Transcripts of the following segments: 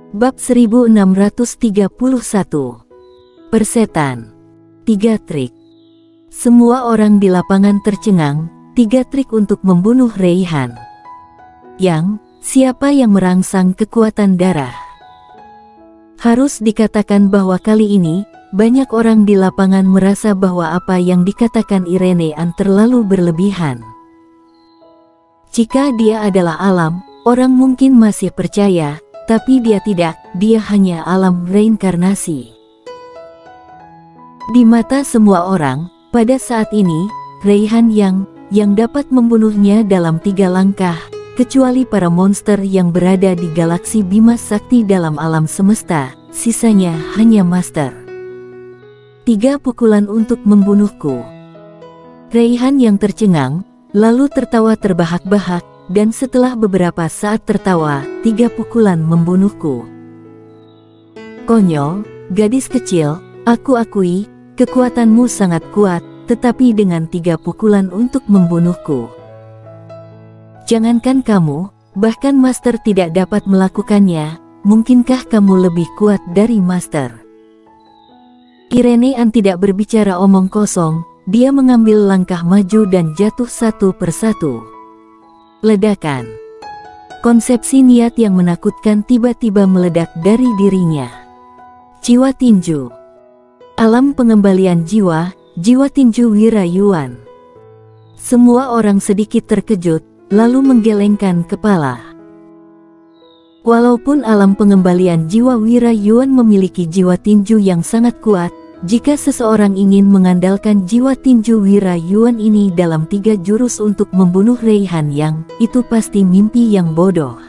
Bab 1631. Persetan. 3 trik. Semua orang di lapangan tercengang. 3 trik untuk membunuh Raihan. Siapa yang merangsang kekuatan darah? Harus dikatakan bahwa kali ini, banyak orang di lapangan merasa bahwa apa yang dikatakan Irenean terlalu berlebihan. Jika dia adalah alam, orang mungkin masih percaya, tapi dia tidak, dia hanya alam reinkarnasi. Di mata semua orang, pada saat ini, Raihan yang dapat membunuhnya dalam 3 langkah, kecuali para monster yang berada di galaksi Bima Sakti dalam alam semesta, sisanya hanya master. 3 pukulan untuk membunuhku. Raihan yang tercengang, lalu tertawa terbahak-bahak, dan setelah beberapa saat tertawa, 3 pukulan membunuhku. Konyol, gadis kecil, aku akui, kekuatanmu sangat kuat, tetapi dengan 3 pukulan untuk membunuhku. Jangankan kamu, bahkan Master tidak dapat melakukannya, mungkinkah kamu lebih kuat dari Master? Irenean tidak berbicara omong kosong, dia mengambil langkah maju dan jatuh satu persatu. Ledakan. Konsepsi niat yang menakutkan tiba-tiba meledak dari dirinya. Jiwa tinju. Alam pengembalian jiwa, jiwa tinju Wirayuan. Semua orang sedikit terkejut, lalu menggelengkan kepala. Walaupun alam pengembalian jiwa Wirayuan memiliki jiwa tinju yang sangat kuat, jika seseorang ingin mengandalkan jiwa tinju Wirayuan ini dalam 3 jurus untuk membunuh Raihan itu pasti mimpi yang bodoh.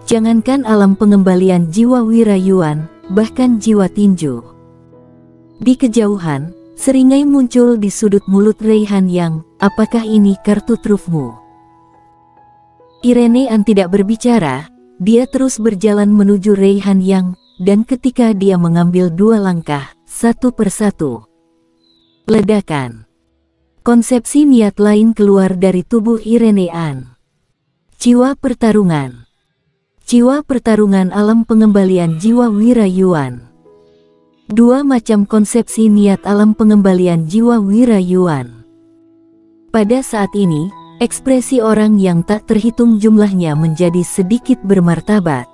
Jangankan alam pengembalian jiwa Wirayuan, bahkan jiwa tinju. Di kejauhan, seringai muncul di sudut mulut Raihan apakah ini kartu trufmu? Irenean tidak berbicara, dia terus berjalan menuju Raihan dan ketika dia mengambil 2 langkah, satu persatu. Ledakan. Konsepsi niat lain keluar dari tubuh Irenean. Jiwa pertarungan. Jiwa pertarungan alam pengembalian jiwa Wirayuan. 2 macam konsepsi niat alam pengembalian jiwa Wirayuan. Pada saat ini, ekspresi orang yang tak terhitung jumlahnya menjadi sedikit bermartabat.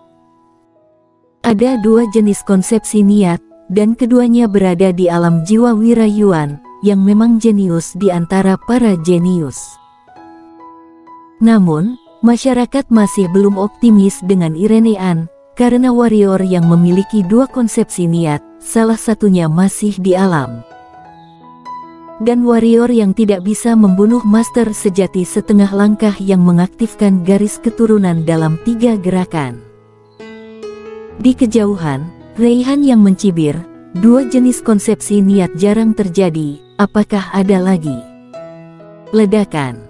Ada 2 jenis konsepsi niat, dan keduanya berada di alam jiwa Wirayuan, yang memang jenius di antara para jenius. Namun, masyarakat masih belum optimis dengan Irenean, karena warrior yang memiliki 2 konsepsi niat, salah satunya masih di alam. Dan warrior yang tidak bisa membunuh master sejati setengah langkah yang mengaktifkan garis keturunan dalam 3 gerakan. Di kejauhan, Raihan yang mencibir, 2 jenis konsepsi niat jarang terjadi, apakah ada lagi? Ledakan.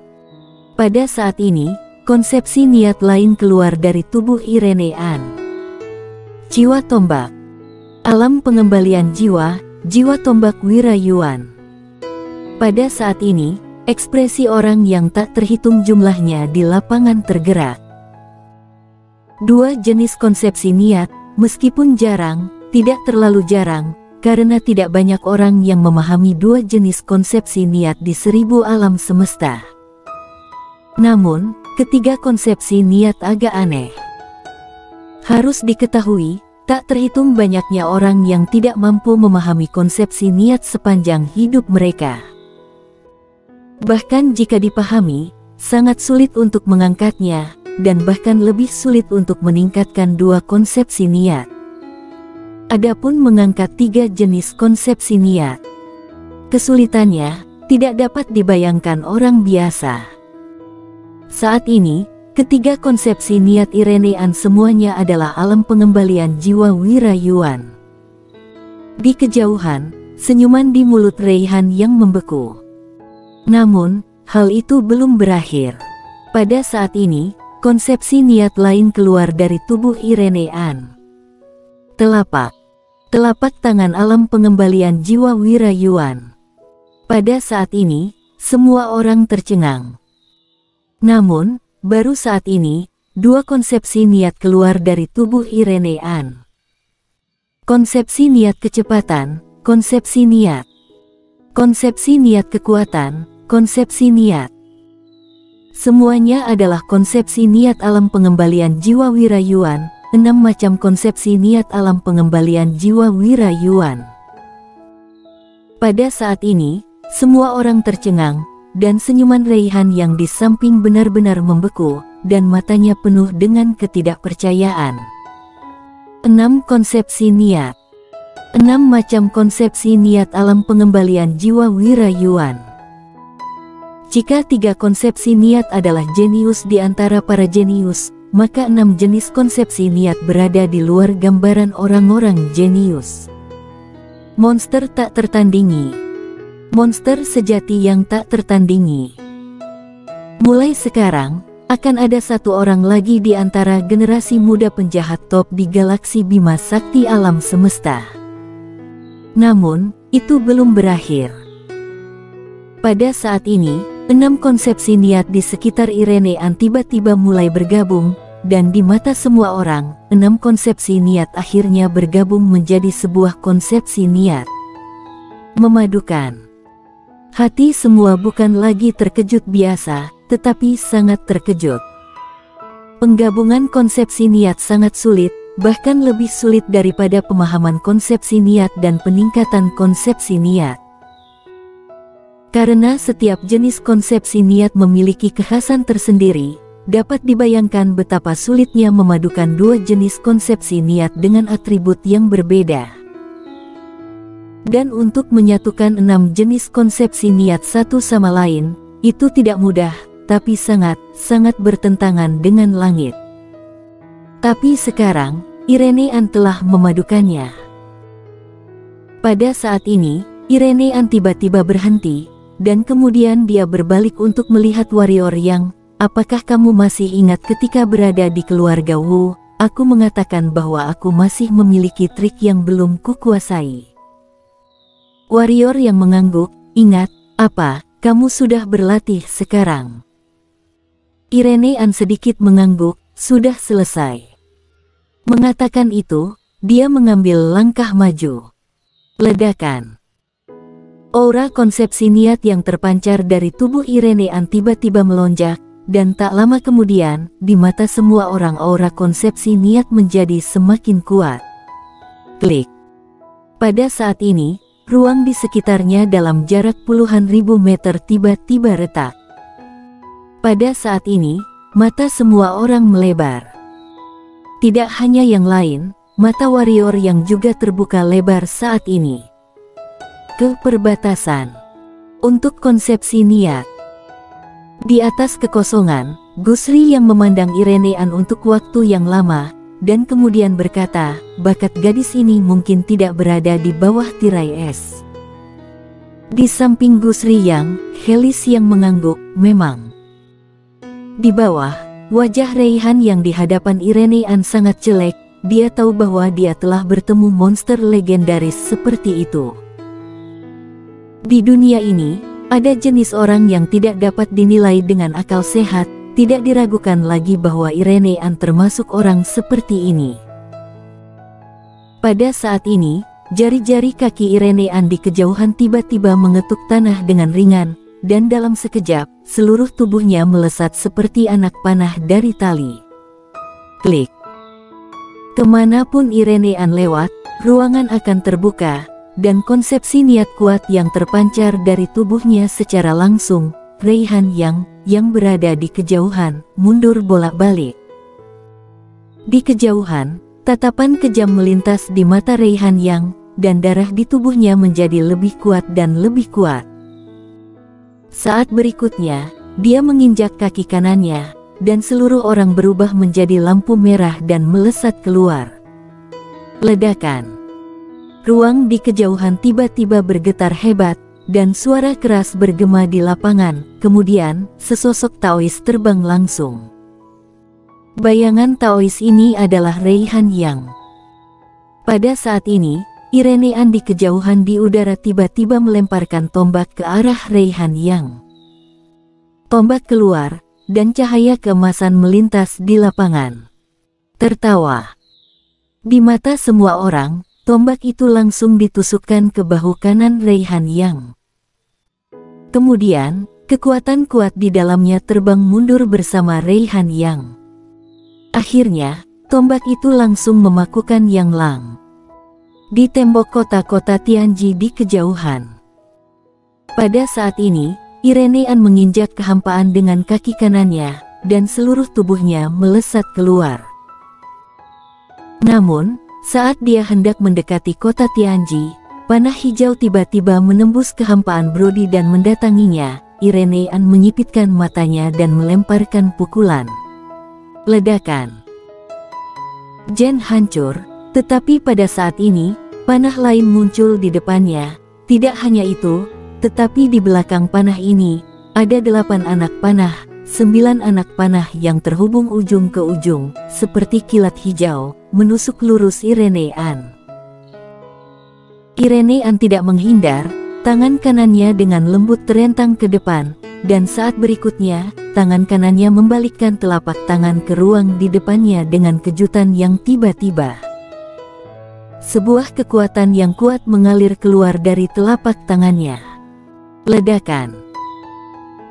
Pada saat ini, konsepsi niat lain keluar dari tubuh Irenean. Jiwa tombak. Alam pengembalian jiwa, jiwa tombak Wirayuan. Pada saat ini, ekspresi orang yang tak terhitung jumlahnya di lapangan tergerak. 2 jenis konsepsi niat, meskipun jarang, tidak terlalu jarang, karena tidak banyak orang yang memahami 2 jenis konsepsi niat di 1000 alam semesta. Namun, ketiga konsepsi niat agak aneh. Harus diketahui, tak terhitung banyaknya orang yang tidak mampu memahami konsepsi niat sepanjang hidup mereka. Bahkan jika dipahami, sangat sulit untuk mengangkatnya, dan bahkan lebih sulit untuk meningkatkan 2 konsepsi niat. Adapun mengangkat 3 jenis konsepsi niat, kesulitannya tidak dapat dibayangkan orang biasa. Saat ini, ketiga konsepsi niat Irenean semuanya adalah alam pengembalian jiwa Wirayuan. Di kejauhan, senyuman di mulut Raihan yang membeku. Namun, hal itu belum berakhir. Pada saat ini, konsepsi niat lain keluar dari tubuh Irenean. Telapak. Telapak tangan alam pengembalian jiwa Wirayuan. Pada saat ini, semua orang tercengang. Namun, baru saat ini, dua konsepsi niat keluar dari tubuh Irenean. Konsepsi niat kecepatan, konsepsi niat. Konsepsi niat kekuatan, konsepsi niat. Semuanya adalah konsepsi niat alam pengembalian jiwa wirayuan, 6 macam konsepsi niat alam pengembalian jiwa wirayuan. Pada saat ini, semua orang tercengang, dan senyuman Raihan yang di samping benar-benar membeku, dan matanya penuh dengan ketidakpercayaan. 6 konsepsi niat. 6 macam konsepsi niat alam pengembalian jiwa wirayuan. Jika 3 konsepsi niat adalah jenius di antara para jenius, maka 6 jenis konsepsi niat berada di luar gambaran orang-orang jenius. Monster tak tertandingi. Monster sejati yang tak tertandingi. Mulai sekarang, akan ada satu orang lagi di antara generasi muda penjahat top di galaksi Bima Sakti alam semesta. Namun, itu belum berakhir. Pada saat ini, 6 konsepsi niat di sekitar Irenean tiba-tiba mulai bergabung, dan di mata semua orang, 6 konsepsi niat akhirnya bergabung menjadi sebuah konsepsi niat. Memadukan. Hati semua bukan lagi terkejut biasa, tetapi sangat terkejut. Penggabungan konsepsi niat sangat sulit, bahkan lebih sulit daripada pemahaman konsepsi niat dan peningkatan konsepsi niat. Karena setiap jenis konsepsi niat memiliki kekhasan tersendiri, dapat dibayangkan betapa sulitnya memadukan dua jenis konsepsi niat dengan atribut yang berbeda. Dan untuk menyatukan 6 jenis konsepsi niat satu sama lain, itu tidak mudah, tapi sangat bertentangan dengan langit. Tapi sekarang, Irenean telah memadukannya. Pada saat ini, Irenean tiba-tiba berhenti, dan kemudian dia berbalik untuk melihat warrior yang, apakah kamu masih ingat ketika berada di keluarga Wu, aku mengatakan bahwa aku masih memiliki trik yang belum kukuasai. Warrior yang mengangguk, ingat, apa, kamu sudah berlatih sekarang? Irenean sedikit mengangguk, sudah selesai. Mengatakan itu, dia mengambil langkah maju. Ledakan. Aura konsepsi niat yang terpancar dari tubuh Irenean tiba-tiba melonjak, dan tak lama kemudian, di mata semua orang aura konsepsi niat menjadi semakin kuat. Klik. Pada saat ini, ruang di sekitarnya dalam jarak puluhan ribu meter tiba-tiba retak. Pada saat ini, mata semua orang melebar. Tidak hanya yang lain, mata warrior yang juga terbuka lebar saat ini. Ke perbatasan. Untuk konsepsi niat. Di atas kekosongan, Gusri yang memandang Irenean untuk waktu yang lama, dan kemudian berkata, bakat gadis ini mungkin tidak berada di bawah tirai es. Di samping Gusri yang, Helis yang mengangguk, memang. Di bawah, wajah Raihan yang di hadapan Irenean sangat jelek, dia tahu bahwa dia telah bertemu monster legendaris seperti itu. Di dunia ini, ada jenis orang yang tidak dapat dinilai dengan akal sehat, tidak diragukan lagi bahwa Irenean termasuk orang seperti ini. Pada saat ini, jari-jari kaki Irenean di kejauhan tiba-tiba mengetuk tanah dengan ringan, dan dalam sekejap, seluruh tubuhnya melesat seperti anak panah dari tali. Klik. Kemanapun Irenean lewat, ruangan akan terbuka, dan konsepsi niat kuat yang terpancar dari tubuhnya secara langsung, Raihan yang berada di kejauhan, mundur bolak-balik. Di kejauhan, tatapan kejam melintas di mata Raihan dan darah di tubuhnya menjadi lebih kuat dan lebih kuat. Saat berikutnya, dia menginjak kaki kanannya, dan seluruh orang berubah menjadi lampu merah dan melesat keluar. Ledakan. Ruang di kejauhan tiba-tiba bergetar hebat, dan suara keras bergema di lapangan. Kemudian, sesosok Taois terbang langsung. Bayangan Taois ini adalah Raihan yang. Pada saat ini, Irenean di kejauhan di udara tiba-tiba melemparkan tombak ke arah Raihan yang. Tombak keluar, dan cahaya keemasan melintas di lapangan. Tertawa. Di mata semua orang, tombak itu langsung ditusukkan ke bahu kanan Reihan Yang. Kemudian, kekuatan kuat di dalamnya terbang mundur bersama Reihan Yang. Akhirnya, tombak itu langsung memakukan Yang Lang di tembok kota-kota Tianji di kejauhan. Pada saat ini, Irene An menginjak kehampaan dengan kaki kanannya, dan seluruh tubuhnya melesat keluar. Namun, saat dia hendak mendekati kota Tianji, panah hijau tiba-tiba menembus kehampaan Brody dan mendatanginya. Irene An menyipitkan matanya dan melemparkan pukulan. Ledakan. Jen hancur, tetapi pada saat ini, panah lain muncul di depannya. Tidak hanya itu, tetapi di belakang panah ini, ada 8 anak panah, 9 anak panah yang terhubung ujung ke ujung, seperti kilat hijau, menusuk lurus Irene An. Irene An tidak menghindar, tangan kanannya dengan lembut terentang ke depan, dan saat berikutnya, tangan kanannya membalikkan telapak tangan ke ruang di depannya dengan kejutan yang tiba-tiba. Sebuah kekuatan yang kuat mengalir keluar dari telapak tangannya. Ledakan.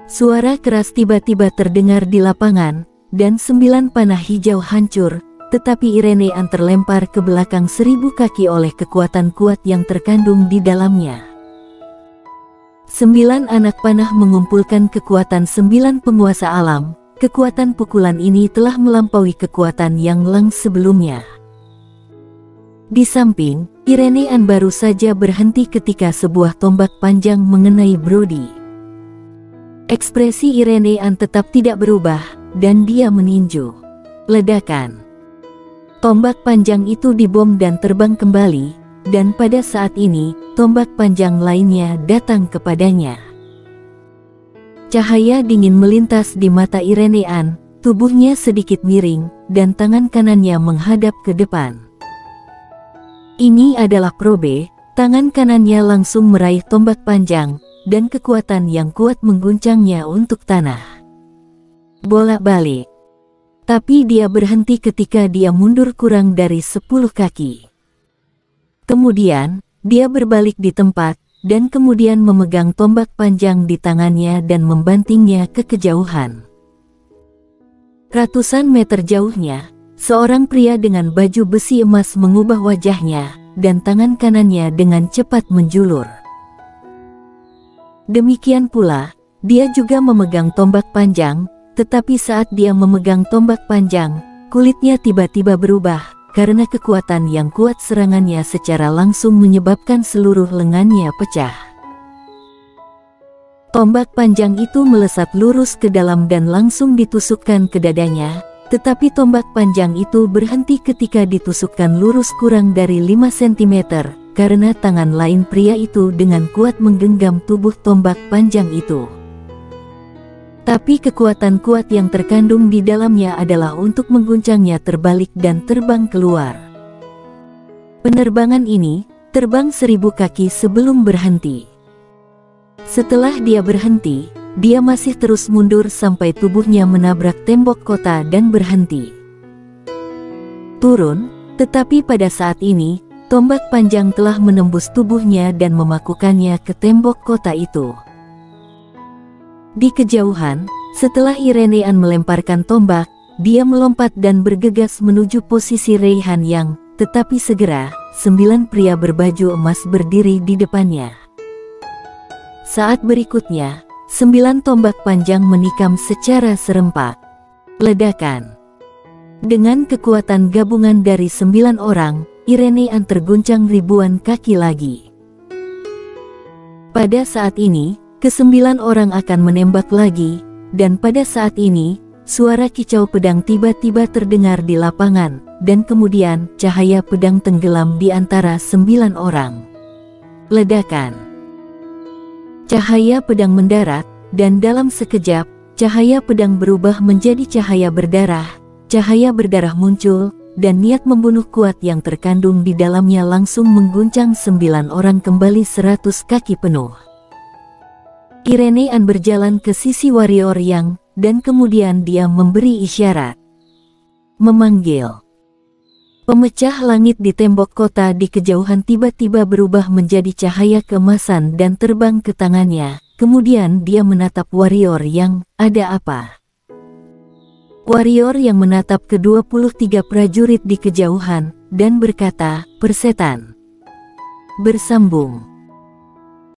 Suara keras tiba-tiba terdengar di lapangan, dan 9 panah hijau hancur, tetapi Irene An terlempar ke belakang 1000 kaki oleh kekuatan kuat yang terkandung di dalamnya. 9 anak panah mengumpulkan kekuatan 9 penguasa alam. Kekuatan pukulan ini telah melampaui kekuatan Yang Lang sebelumnya. Di samping, Irene An baru saja berhenti ketika sebuah tombak panjang mengenai Brody. Ekspresi Irene An tetap tidak berubah, dan dia meninju. Ledakan. Tombak panjang itu dibom dan terbang kembali, dan pada saat ini, tombak panjang lainnya datang kepadanya. Cahaya dingin melintas di mata Irene An, tubuhnya sedikit miring, dan tangan kanannya menghadap ke depan. Ini adalah probe, tangan kanannya langsung meraih tombak panjang, dan kekuatan yang kuat mengguncangnya untuk tanah. Bolak-balik. Tapi dia berhenti ketika dia mundur kurang dari 10 kaki. Kemudian, dia berbalik di tempat, dan kemudian memegang tombak panjang di tangannya dan membantingnya ke kejauhan. Ratusan meter jauhnya, seorang pria dengan baju besi emas mengubah wajahnya, dan tangan kanannya dengan cepat menjulur. Demikian pula, dia juga memegang tombak panjang, tetapi saat dia memegang tombak panjang, kulitnya tiba-tiba berubah, karena kekuatan yang kuat serangannya secara langsung menyebabkan seluruh lengannya pecah. Tombak panjang itu melesat lurus ke dalam dan langsung ditusukkan ke dadanya, tetapi tombak panjang itu berhenti ketika ditusukkan lurus kurang dari 5 cm, karena tangan lain pria itu dengan kuat menggenggam tubuh tombak panjang itu. Tapi kekuatan kuat yang terkandung di dalamnya adalah untuk mengguncangnya terbalik dan terbang keluar. Penerbangan ini, terbang 1000 kaki sebelum berhenti. Setelah dia berhenti, dia masih terus mundur sampai tubuhnya menabrak tembok kota dan berhenti. Turun, tetapi pada saat ini, tombak panjang telah menembus tubuhnya dan memakukannya ke tembok kota itu. Di kejauhan, setelah Irene An melemparkan tombak, dia melompat dan bergegas menuju posisi Reihan Yang, tetapi segera, 9 pria berbaju emas berdiri di depannya. Saat berikutnya, 9 tombak panjang menikam secara serempak. Ledakan. Dengan kekuatan gabungan dari 9 orang, Irene An terguncang ribuan kaki lagi. Pada saat ini, ke-9 orang akan menembak lagi, dan pada saat ini, suara kicau pedang tiba-tiba terdengar di lapangan, dan kemudian cahaya pedang tenggelam di antara 9 orang. Ledakan. Cahaya pedang mendarat, dan dalam sekejap, cahaya pedang berubah menjadi cahaya berdarah. Cahaya berdarah muncul, dan niat membunuh kuat yang terkandung di dalamnya langsung mengguncang 9 orang kembali 100 kaki penuh. Irene An berjalan ke sisi warrior Yang, dan kemudian dia memberi isyarat. Memanggil. Pemecah langit di tembok kota di kejauhan tiba-tiba berubah menjadi cahaya keemasan dan terbang ke tangannya. Kemudian dia menatap warrior yang, ada apa? Warrior yang menatap ke-23 prajurit di kejauhan, dan berkata, persetan. Bersambung.